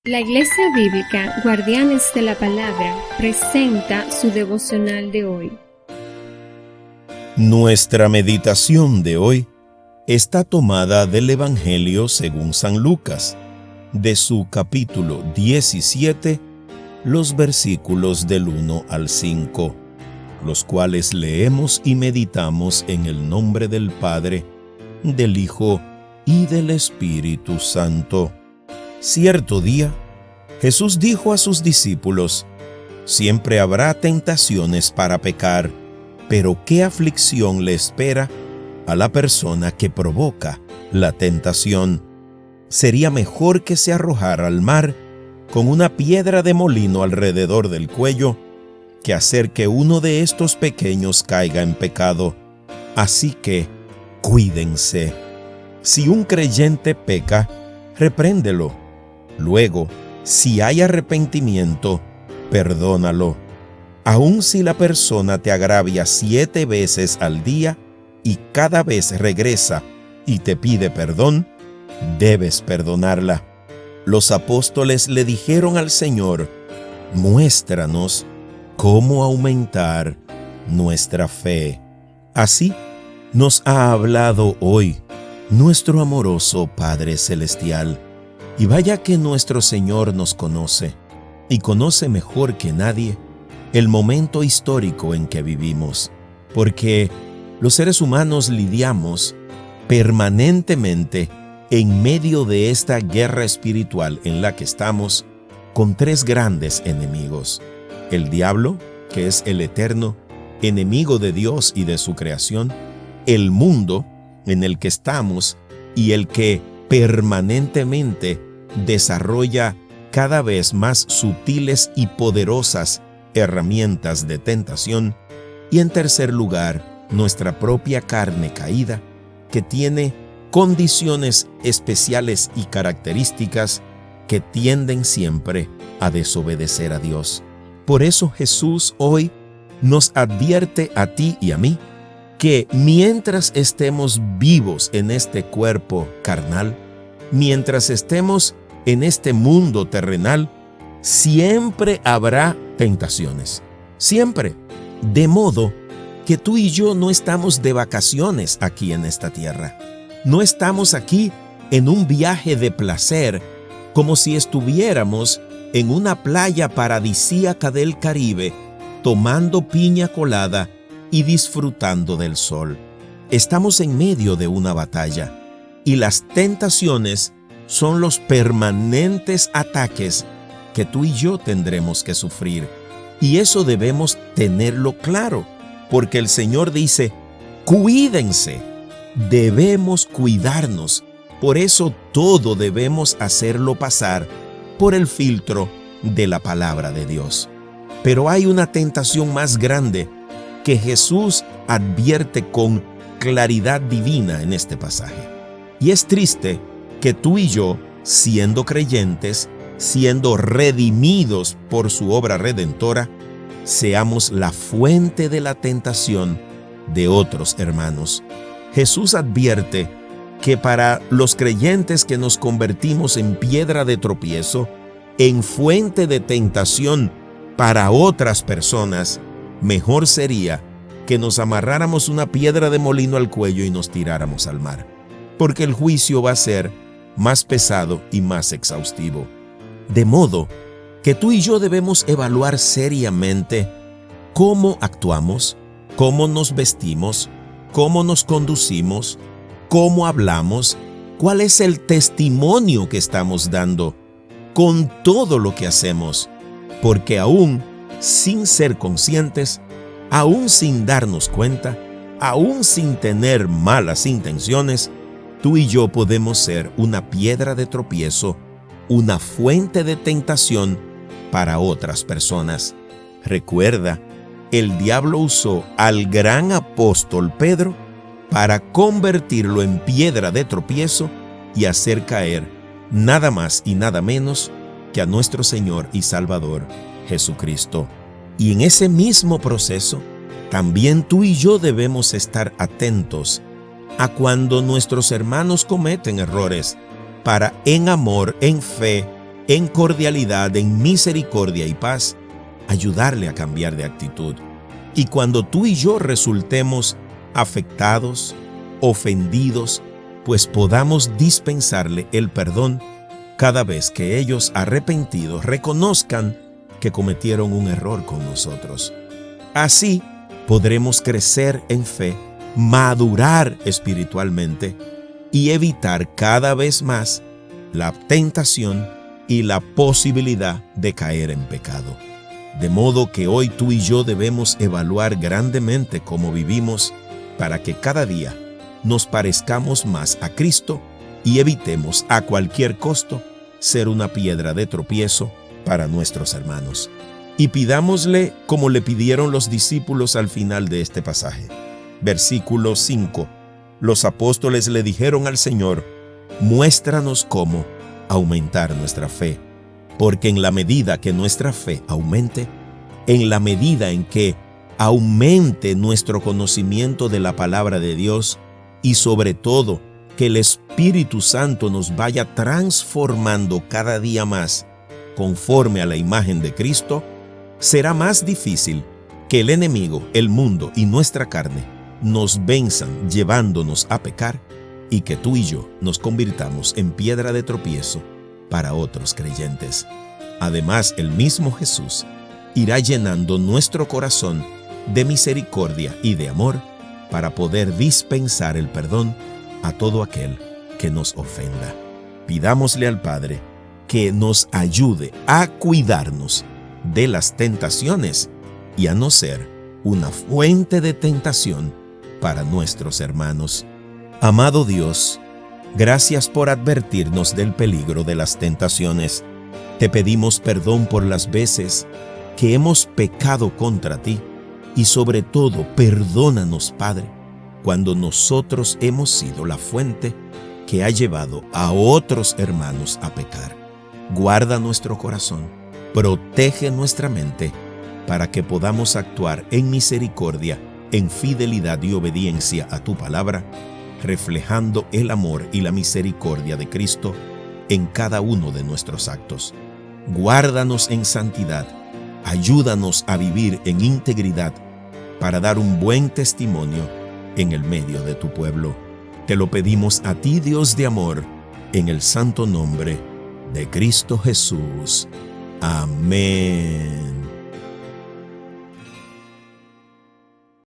La Iglesia Bíblica Guardianes de la Palabra presenta su devocional de hoy. Nuestra meditación de hoy está tomada del Evangelio según San Lucas, de su capítulo 17, los versículos del 1 al 5, los cuales leemos y meditamos en el nombre del Padre, del Hijo y del Espíritu Santo. Cierto día, Jesús dijo a sus discípulos: «Siempre habrá tentaciones para pecar, pero ¿qué aflicción le espera a la persona que provoca la tentación? Sería mejor que se arrojara al mar con una piedra de molino alrededor del cuello que hacer que uno de estos pequeños caiga en pecado. Así que, cuídense. Si un creyente peca, repréndelo. Luego, si hay arrepentimiento, perdónalo. Aun si la persona te agravia 7 veces al día y cada vez regresa y te pide perdón, debes perdonarla». Los apóstoles le dijeron al Señor: «Muéstranos cómo aumentar nuestra fe». Así nos ha hablado hoy nuestro amoroso Padre Celestial. Y vaya que nuestro Señor nos conoce, y conoce mejor que nadie el momento histórico en que vivimos, porque los seres humanos lidiamos permanentemente en medio de esta guerra espiritual en la que estamos con 3 grandes enemigos: el diablo, que es el eterno enemigo de Dios y de su creación; el mundo en el que estamos y el que permanentemente desarrolla cada vez más sutiles y poderosas herramientas de tentación; y en tercer lugar, nuestra propia carne caída, que tiene condiciones especiales y características que tienden siempre a desobedecer a Dios. Por eso Jesús hoy nos advierte a ti y a mí que mientras estemos vivos en este cuerpo carnal, mientras estemos en este mundo terrenal, siempre habrá tentaciones. Siempre. De modo que tú y yo no estamos de vacaciones aquí en esta tierra. No estamos aquí en un viaje de placer, como si estuviéramos en una playa paradisíaca del Caribe, tomando piña colada y disfrutando del sol. Estamos en medio de una batalla, y las tentaciones son los permanentes ataques que tú y yo tendremos que sufrir. Y eso debemos tenerlo claro, porque el Señor dice: cuídense, debemos cuidarnos. Por eso todo debemos hacerlo pasar por el filtro de la palabra de Dios. Pero hay una tentación más grande que Jesús advierte con claridad divina en este pasaje. Y es triste que tú y yo, siendo creyentes, siendo redimidos por su obra redentora, seamos la fuente de la tentación de otros hermanos. Jesús advierte que para los creyentes que nos convertimos en piedra de tropiezo, en fuente de tentación para otras personas, mejor sería que nos amarráramos una piedra de molino al cuello y nos tiráramos al mar, porque el juicio va a ser más pesado y más exhaustivo. De modo que tú y yo debemos evaluar seriamente cómo actuamos, cómo nos vestimos, cómo nos conducimos, cómo hablamos, cuál es el testimonio que estamos dando con todo lo que hacemos, porque aún sin ser conscientes, aún sin darnos cuenta, aún sin tener malas intenciones, tú y yo podemos ser una piedra de tropiezo, una fuente de tentación para otras personas. Recuerda, el diablo usó al gran apóstol Pedro para convertirlo en piedra de tropiezo y hacer caer nada más y nada menos que a nuestro Señor y Salvador Jesucristo. Y en ese mismo proceso, también tú y yo debemos estar atentos a cuando nuestros hermanos cometen errores, para en amor, en fe, en cordialidad, en misericordia y paz, ayudarle a cambiar de actitud. Y cuando tú y yo resultemos afectados, ofendidos, pues podamos dispensarle el perdón cada vez que ellos, arrepentidos, reconozcan que cometieron un error con nosotros. Así podremos crecer en fe, madurar espiritualmente y evitar cada vez más la tentación y la posibilidad de caer en pecado. De modo que hoy tú y yo debemos evaluar grandemente cómo vivimos para que cada día nos parezcamos más a Cristo y evitemos a cualquier costo ser una piedra de tropiezo para nuestros hermanos. Y pidámosle como le pidieron los discípulos al final de este pasaje. Versículo 5. Los apóstoles le dijeron al Señor: muéstranos cómo aumentar nuestra fe, porque en la medida que nuestra fe aumente, en la medida en que aumente nuestro conocimiento de la palabra de Dios y sobre todo que el Espíritu Santo nos vaya transformando cada día más conforme a la imagen de Cristo, será más difícil que el enemigo, el mundo y nuestra carne nos venzan llevándonos a pecar y que tú y yo nos convirtamos en piedra de tropiezo para otros creyentes. Además, el mismo Jesús irá llenando nuestro corazón de misericordia y de amor para poder dispensar el perdón a todo aquel que nos ofenda. Pidámosle al Padre que nos ayude a cuidarnos de las tentaciones y a no ser una fuente de tentación para nuestros hermanos. Amado Dios, gracias por advertirnos del peligro de las tentaciones. Te pedimos perdón por las veces que hemos pecado contra ti y sobre todo perdónanos, Padre, cuando nosotros hemos sido la fuente que ha llevado a otros hermanos a pecar. Guarda nuestro corazón, protege nuestra mente para que podamos actuar en misericordia, en fidelidad y obediencia a tu palabra, reflejando el amor y la misericordia de Cristo en cada uno de nuestros actos. Guárdanos en santidad, ayúdanos a vivir en integridad para dar un buen testimonio en el medio de tu pueblo. Te lo pedimos a ti, Dios de amor, en el santo nombre de Cristo Jesús. Amén.